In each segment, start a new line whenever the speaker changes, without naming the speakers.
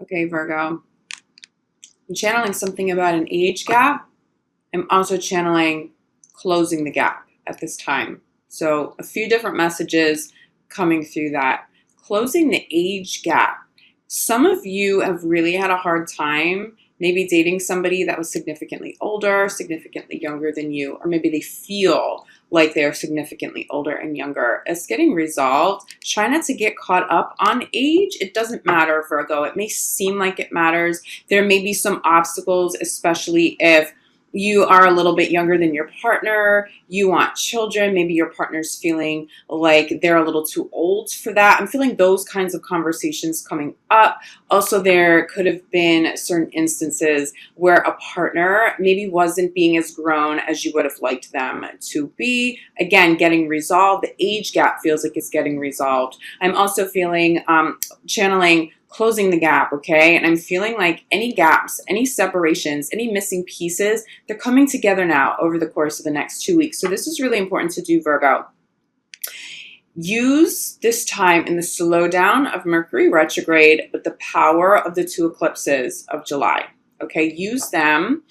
Okay, Virgo. I'm channeling something about an age gap. I'm also channeling closing the gap at this time. So a few different messages coming through that. Closing the age gap. Some of you have really had a hard time maybe dating somebody that was significantly older, significantly younger than you, or maybe they feel like they're significantly older and younger. It's getting resolved. Try not to get caught up on age. It doesn't matter, Virgo. It may seem like it matters. There may be some obstacles, especially if you are a little bit younger than your partner, you want children, maybe your partner's feeling like they're a little too old for that. I'm feeling those kinds of conversations coming up. Also, there could have been certain instances where a partner maybe wasn't being as grown as you would have liked them to be. Again, getting resolved. The age gap feels like it's getting resolved. I'm also feeling channeling closing the gap, okay? And I'm feeling like any gaps, any separations, any missing pieces, they're coming together now over the course of the next 2 weeks. So this is really important to do, Virgo. Use this time in the slowdown of Mercury retrograde with the power of the 2 eclipses of July, okay? Use them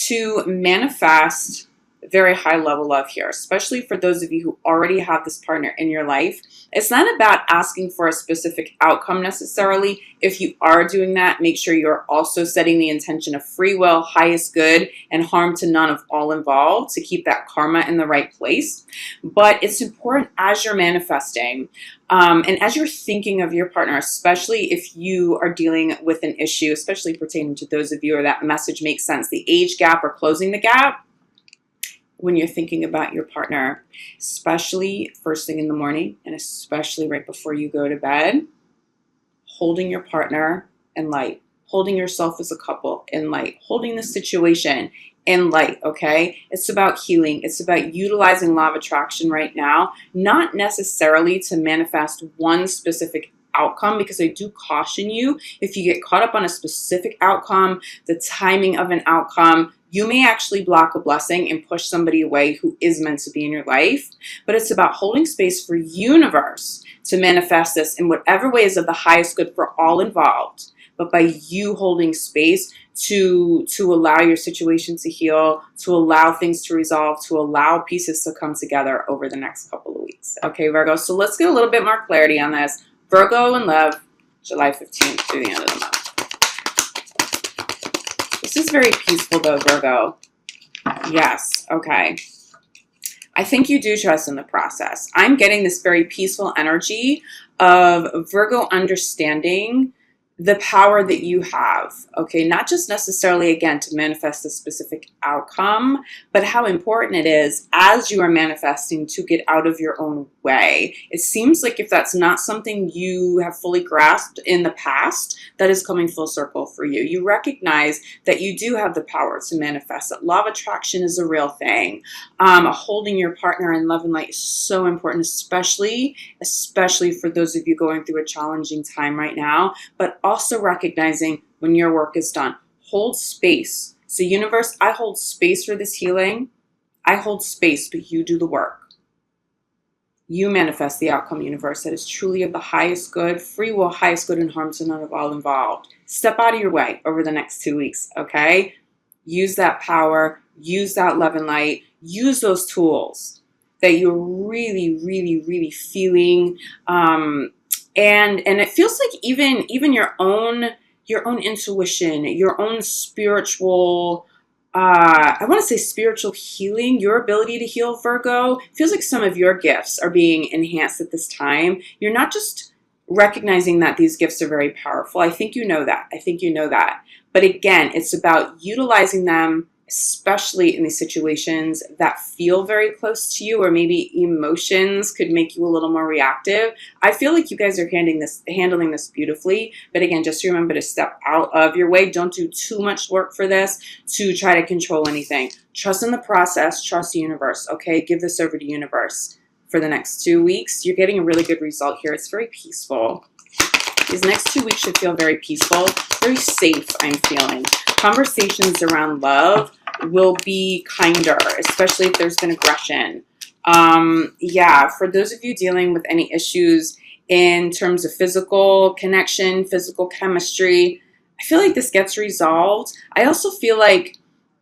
to manifest very high level love here, especially for those of you who already have this partner in your life. It's not about asking for a specific outcome necessarily. If you are doing that, make sure you're also setting the intention of free will, highest good, and harm to none of all involved to keep that karma in the right place. But it's important as you're manifesting and as you're thinking of your partner, especially if you are dealing with an issue, especially pertaining to those of you where that message makes sense, the age gap or closing the gap. When you're thinking about your partner, especially first thing in the morning and especially right before you go to bed, holding your partner in light, holding yourself as a couple in light, holding the situation in light, okay? It's about healing. It's about utilizing law of attraction right now, not necessarily to manifest one specific outcome, because I do caution you, if you get caught up on a specific outcome, the timing of an outcome, you may actually block a blessing and push somebody away who is meant to be in your life. But it's about holding space for universe to manifest this in whatever way is of the highest good for all involved. But by you holding space to allow your situation to heal, to allow things to resolve, to allow pieces to come together over the next couple of weeks. Okay, Virgo, so let's get a little bit more clarity on this. Virgo in love, July 15th through the end of the month. This is very peaceful though, Virgo. Yes, okay. I think you do trust in the process. I'm getting this very peaceful energy of Virgo understanding the power that you have, okay? Not just necessarily, again, to manifest a specific outcome, but how important it is as you are manifesting to get out of your own way. It seems like if that's not something you have fully grasped in the past, that is coming full circle for you. You recognize that you do have the power to manifest, that law of attraction is a real thing. Holding your partner in love and light is so important, especially for those of you going through a challenging time right now, but also recognizing when your work is done. Hold space. So universe, I hold space for this healing. I hold space, but you do the work. You manifest the outcome, universe, that is truly of the highest good, free will, highest good, and harm to none of all involved. Step out of your way over the next 2 weeks, okay? Use that power, use that love and light, use those tools that you're really, really, really feeling, and it feels like even your own intuition, your own spiritual, I want to say spiritual healing, your ability to heal, Virgo, feels like some of your gifts are being enhanced at this time. You're not just recognizing that these gifts are very powerful. I think you know that. But again, it's about utilizing them, especially in these situations that feel very close to you, or maybe emotions could make you a little more reactive. I feel like you guys are handling this beautifully. But again, just remember to step out of your way. Don't do too much work for this to try to control anything. Trust in the process. Trust the universe, okay? Give this over to universe for the next 2 weeks. You're getting a really good result here. It's very peaceful. These next 2 weeks should feel very peaceful, very safe, I'm feeling. Conversations around love will be kinder, especially if there's been aggression. Yeah, for those of you dealing with any issues in terms of physical connection, physical chemistry, I feel like this gets resolved. I also feel like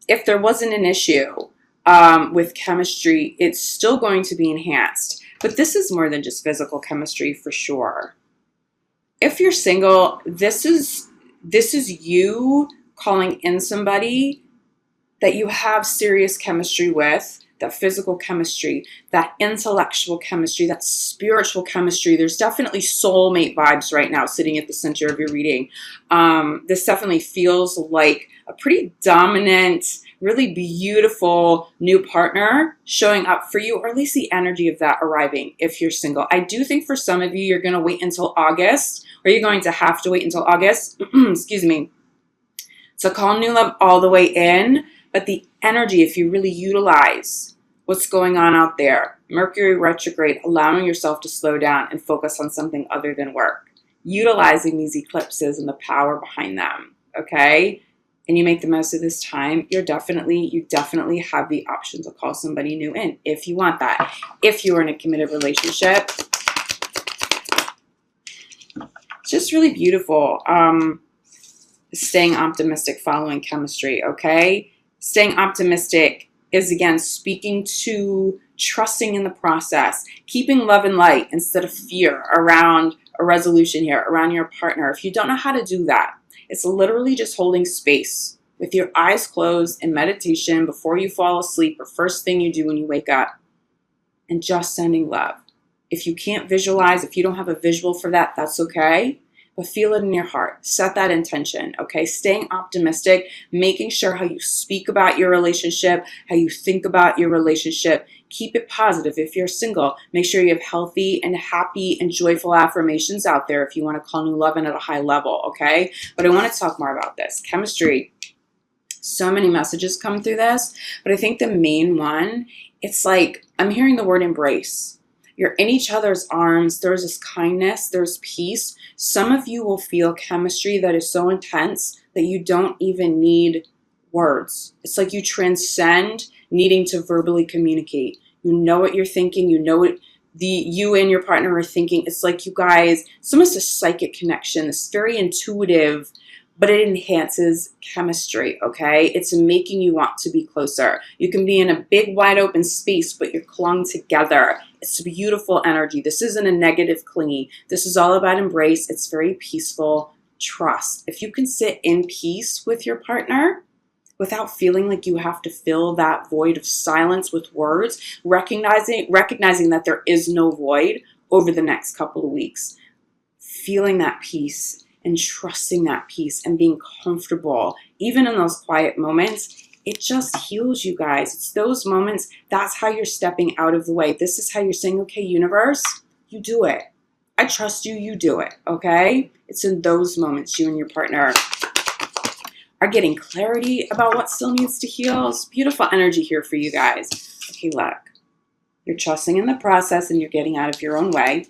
if there wasn't an issue with chemistry, it's still going to be enhanced. But this is more than just physical chemistry for sure. If you're single, this is you calling in somebody that you have serious chemistry with, that physical chemistry, that intellectual chemistry, that spiritual chemistry. There's definitely soulmate vibes right now sitting at the center of your reading. This definitely feels like a pretty dominant, really beautiful new partner showing up for you, or at least the energy of that arriving if you're single. I do think for some of you, you're going to wait until August, or you're going to have to wait until August, excuse me, to call new love all the way in. But the energy, if you really utilize what's going on out there, Mercury retrograde, allowing yourself to slow down and focus on something other than work, utilizing these eclipses and the power behind them, okay? And you make the most of this time, you definitely have the option to call somebody new in if you want that. If you are in a committed relationship, it's just really beautiful. Staying optimistic, following chemistry, okay? Staying optimistic is, again, speaking to trusting in the process, keeping love and light instead of fear around a resolution here, around your partner. If you don't know how to do that, it's literally just holding space with your eyes closed in meditation before you fall asleep, or first thing you do when you wake up, and just sending love. If you can't visualize, if you don't have a visual for that, that's okay. But feel it in your heart. Set that intention, okay? Staying optimistic, making sure how you speak about your relationship, how you think about your relationship. Keep it positive. If you're single, make sure you have healthy and happy and joyful affirmations out there if you want to call new love in at a high level, okay? But I want to talk more about this. Chemistry. So many messages come through this, but I think the main one, it's like I'm hearing the word embrace. You're in each other's arms. There's this kindness. There's peace. Some of you will feel chemistry that is so intense that you don't even need words. It's like you transcend needing to verbally communicate. You know what you're thinking. You know what you and your partner are thinking. It's like you guys, it's almost a psychic connection. It's very intuitive, but it enhances chemistry, okay? It's making you want to be closer. You can be in a big, wide open space, but you're clung together. It's beautiful energy. This isn't a negative clingy. This is all about embrace. It's very peaceful trust. If you can sit in peace with your partner without feeling like you have to fill that void of silence with words, recognizing that there is no void over the next couple of weeks, feeling that peace and trusting that peace and being comfortable, even in those quiet moments, it just heals you guys. It's those moments, that's how you're stepping out of the way. This is how you're saying, okay, universe, you do it. I trust you, you do it, okay? It's in those moments you and your partner are getting clarity about what still needs to heal. It's beautiful energy here for you guys. Okay, look, you're trusting in the process and you're getting out of your own way,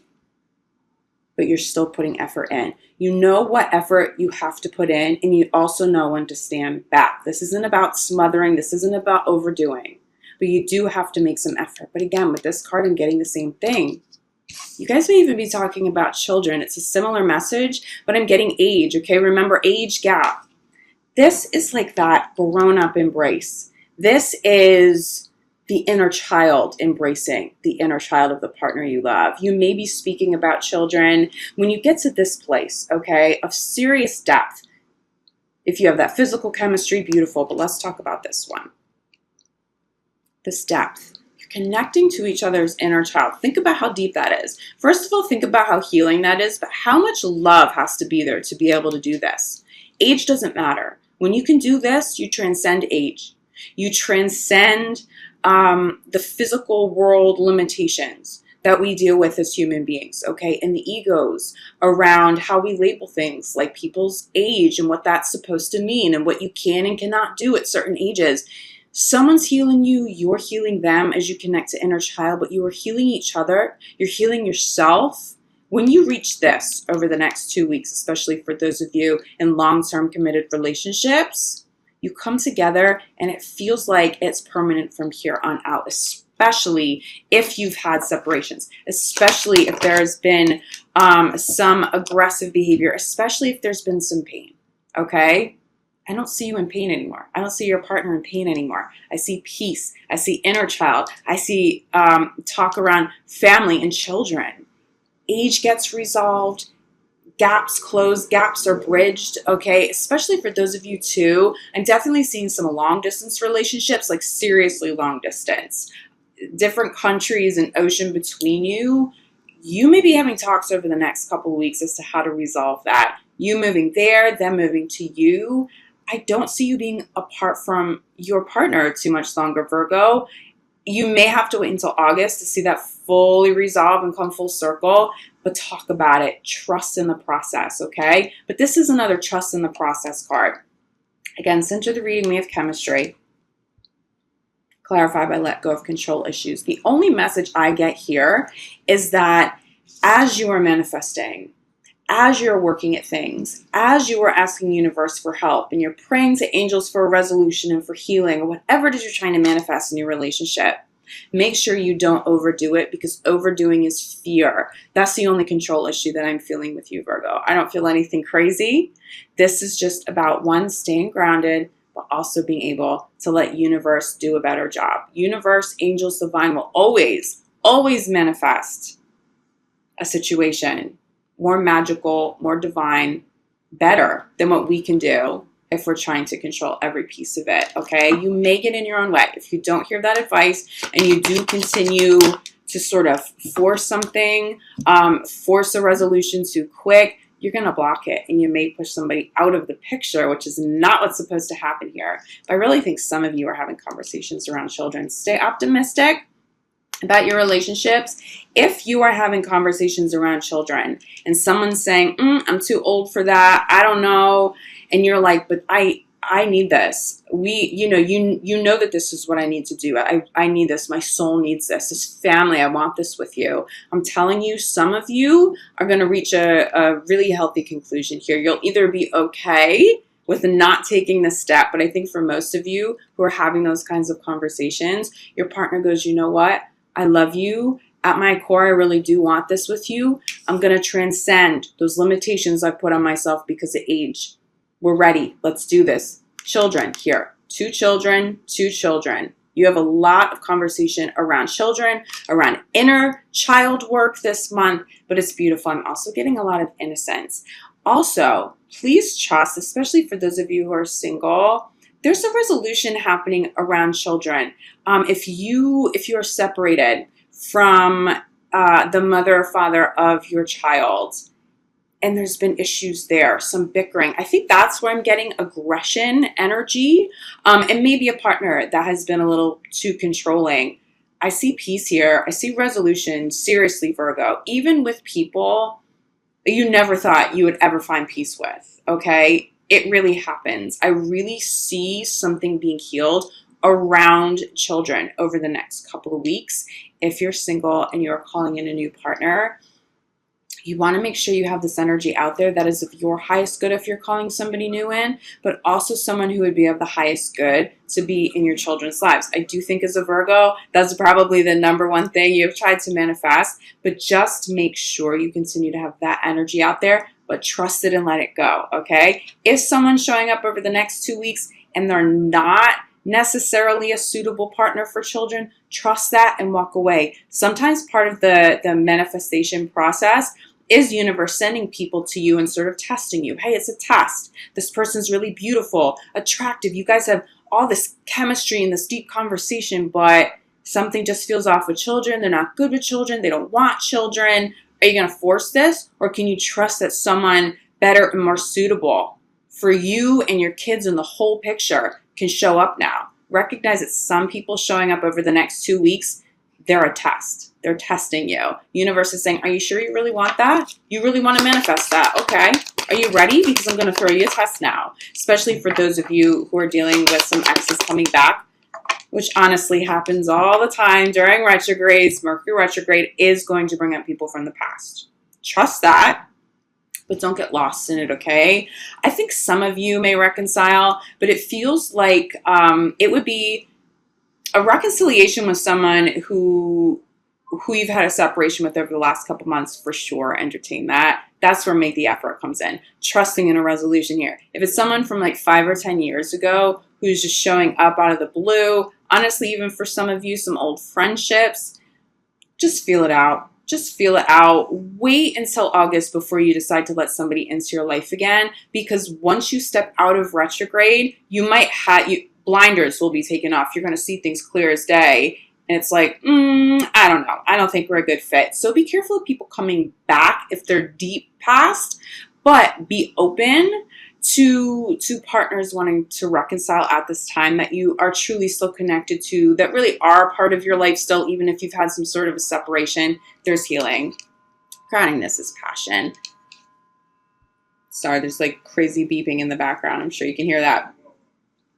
but you're still putting effort in. You know what effort you have to put in, and you also know when to stand back. This isn't about smothering. This isn't about overdoing, but you do have to make some effort. But again, with this card, I'm getting the same thing. You guys may even be talking about children. It's a similar message, but I'm getting age, okay? Remember, age gap. This is like that grown-up embrace. This is the inner child embracing the inner child of the partner you love. You may be speaking about children. When you get to this place, okay, of serious depth, if you have that physical chemistry, beautiful, but let's talk about this one. This depth. You're connecting to each other's inner child. Think about how deep that is. First of all, think about how healing that is, but how much love has to be there to be able to do this. Age doesn't matter. When you can do this, you transcend age. You transcend the physical world limitations that we deal with as human beings, okay? And the egos around how we label things like people's age and what that's supposed to mean and what you can and cannot do at certain ages. Someone's healing you, you're healing them as you connect to inner child, but you are healing each other, you're healing yourself. When you reach this over the next 2 weeks, especially for those of you in long-term committed relationships, you come together and it feels like it's permanent from here on out, especially if you've had separations, especially if there's been some aggressive behavior, especially if there's been some pain, okay? I don't see you in pain anymore. I don't see your partner in pain anymore. I see peace. I see inner child. I see talk around family and children. Age gets resolved. Gaps close, gaps are bridged, okay? Especially for those of you too. I'm definitely seeing some long distance relationships, like seriously long distance. Different countries and ocean between you. You may be having talks over the next couple of weeks as to how to resolve that. You moving there, them moving to you. I don't see you being apart from your partner too much longer, Virgo. You may have to wait until August to see that fully resolve and come full circle, but talk about it. Trust in the process, okay? But this is another trust in the process card. Again, center the reading, we have chemistry. Clarify by let go of control issues. The only message I get here is that as you are manifesting, as you're working at things, as you are asking the universe for help and you're praying to angels for a resolution and for healing or whatever it is you're trying to manifest in your relationship, make sure you don't overdo it, because overdoing is fear. That's the only control issue that I'm feeling with you, Virgo. I don't feel anything crazy. This is just about, one, staying grounded, but also being able to let universe do a better job. Universe, angels, divine will always, always manifest a situation more magical, more divine, better than what we can do if we're trying to control every piece of it, okay? You may get in your own way. If you don't hear that advice and you do continue to sort of force something, force a resolution too quick, you're going to block it and you may push somebody out of the picture, which is not what's supposed to happen here. But I really think some of you are having conversations around children. Stay optimistic about your relationships. If you are having conversations around children and someone's saying, I'm too old for that, I don't know, and you're like, but I need this. You know that this is what I need to do. I need this. My soul needs this family. I want this with you. I'm telling you, some of you are going to reach a really healthy conclusion here. You'll either be okay with not taking the step, but I think for most of you who are having those kinds of conversations, your partner goes, you know what? I love you. At my core, I really do want this with you. I'm going to transcend those limitations I put on myself because of age. We're ready. Let's do this. Children here. 2 children, 2 children. You have a lot of conversation around children, around inner child work this month, but it's beautiful. I'm also getting a lot of innocence. Also, please trust, especially for those of you who are single, there's a resolution happening around children. If you are separated from the mother or father of your child, and there's been issues there, some bickering, I think that's where I'm getting aggression energy, and maybe a partner that has been a little too controlling. I see peace here. I see resolution. Seriously, Virgo, even with people you never thought you would ever find peace with, okay? It really happens. I really see something being healed around children over the next couple of weeks. If you're single and you're calling in a new partner, you want to make sure you have this energy out there that is of your highest good if you're calling somebody new in, but also someone who would be of the highest good to be in your children's lives. I do think as a Virgo, that's probably the number one thing you've tried to manifest, but just make sure you continue to have that energy out there, but trust it and let it go, okay? If someone's showing up over the next 2 weeks and they're not necessarily a suitable partner for children, trust that and walk away. Sometimes part of the manifestation process is universe sending people to you and sort of testing you. Hey, it's a test. This person's really beautiful, attractive. You guys have all this chemistry and this deep conversation, but something just feels off with children. They're not good with children. They don't want children. Are you going to force this? Or can you trust that someone better and more suitable for you and your kids and the whole picture can show up now? Recognize that some people showing up over the next 2 weeks, they're a test. They're testing you. Universe is saying, are you sure you really want that? You really want to manifest that? Okay. Are you ready? Because I'm going to throw you a test now, especially for those of you who are dealing with some exes coming back, which honestly happens all the time during retrogrades. Mercury retrograde is going to bring up people from the past. Trust that, but don't get lost in it, okay? I think some of you may reconcile, but it feels like it would be a reconciliation with someone who who you've had a separation with over the last couple months, for sure, entertain that. That's where make the effort comes in. Trusting in a resolution here. If it's someone from like 5 or 10 years ago who's just showing up out of the blue, honestly, even for some of you, some old friendships, just feel it out. Just feel it out. Wait until August before you decide to let somebody into your life again, because once you step out of retrograde, you might have, blinders will be taken off. You're going to see things clear as day. And it's like, I don't know. I don't think we're a good fit. So be careful of people coming back if they're deep past, but be open to partners wanting to reconcile at this time that you are truly still connected to, that really are part of your life still, even if you've had some sort of a separation. There's healing. Grounding this is passion. Sorry, there's like crazy beeping in the background. I'm sure you can hear that.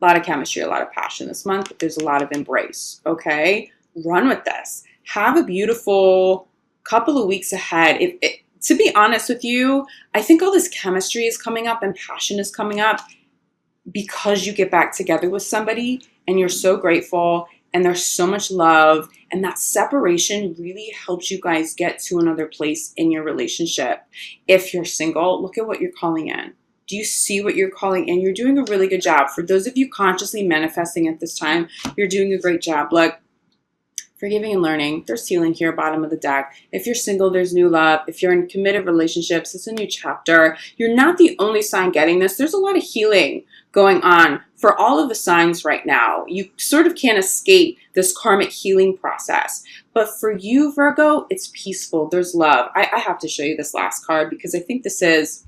A lot of chemistry, a lot of passion this month, but there's a lot of embrace, okay? Run with this. Have a beautiful couple of weeks ahead. To be honest with you, I think all this chemistry is coming up and passion is coming up because you get back together with somebody and you're so grateful and there's so much love, and that separation really helps you guys get to another place in your relationship. If you're single, look at what you're calling in. Do you see what you're calling in? You're doing a really good job. For those of you consciously manifesting at this time, you're doing a great job. Look, forgiving and learning, there's healing here, bottom of the deck. If you're single, there's new love. If you're in committed relationships, it's a new chapter. You're not the only sign getting this. There's a lot of healing going on for all of the signs right now. You sort of can't escape this karmic healing process. But for you, Virgo, it's peaceful. There's love. I have to show you this last card because I think this is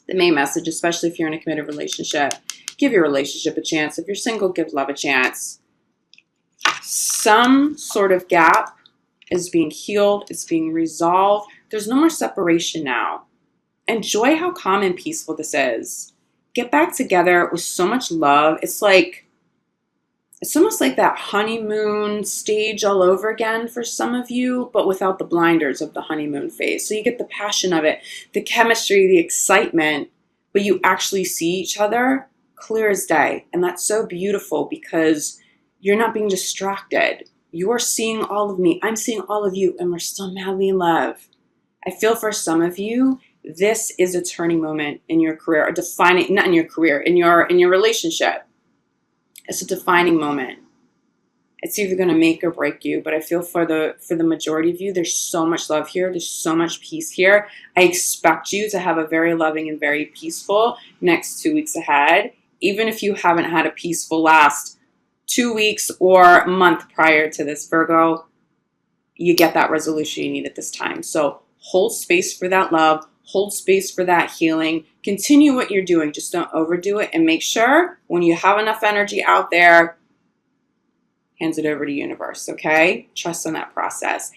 the main message, especially if you're in a committed relationship. Give your relationship a chance. If you're single, give love a chance. Some sort of gap is being healed. It's being resolved. There's no more separation now. Enjoy how calm and peaceful this is. Get back together with so much love. It's almost like that honeymoon stage all over again for some of you, but without the blinders of the honeymoon phase. So you get the passion of it, the chemistry, the excitement, but you actually see each other clear as day. And that's so beautiful because you're not being distracted. You're seeing all of me. I'm seeing all of you, and we're still madly in love. I feel for some of you, this is a turning moment in your career, a defining, not in your career, in your relationship. It's a defining moment. It's either going to make or break you, but I feel for the majority of you, there's so much love here. There's so much peace here. I expect you to have a very loving and very peaceful next 2 weeks ahead, even if you haven't had a peaceful last 2 weeks or month prior to this, Virgo. You get that resolution you need at this time. So hold space for that love. Hold space for that healing. Continue what you're doing. Just don't overdo it. And make sure when you have enough energy out there, hands it over to universe, okay? Trust in that process.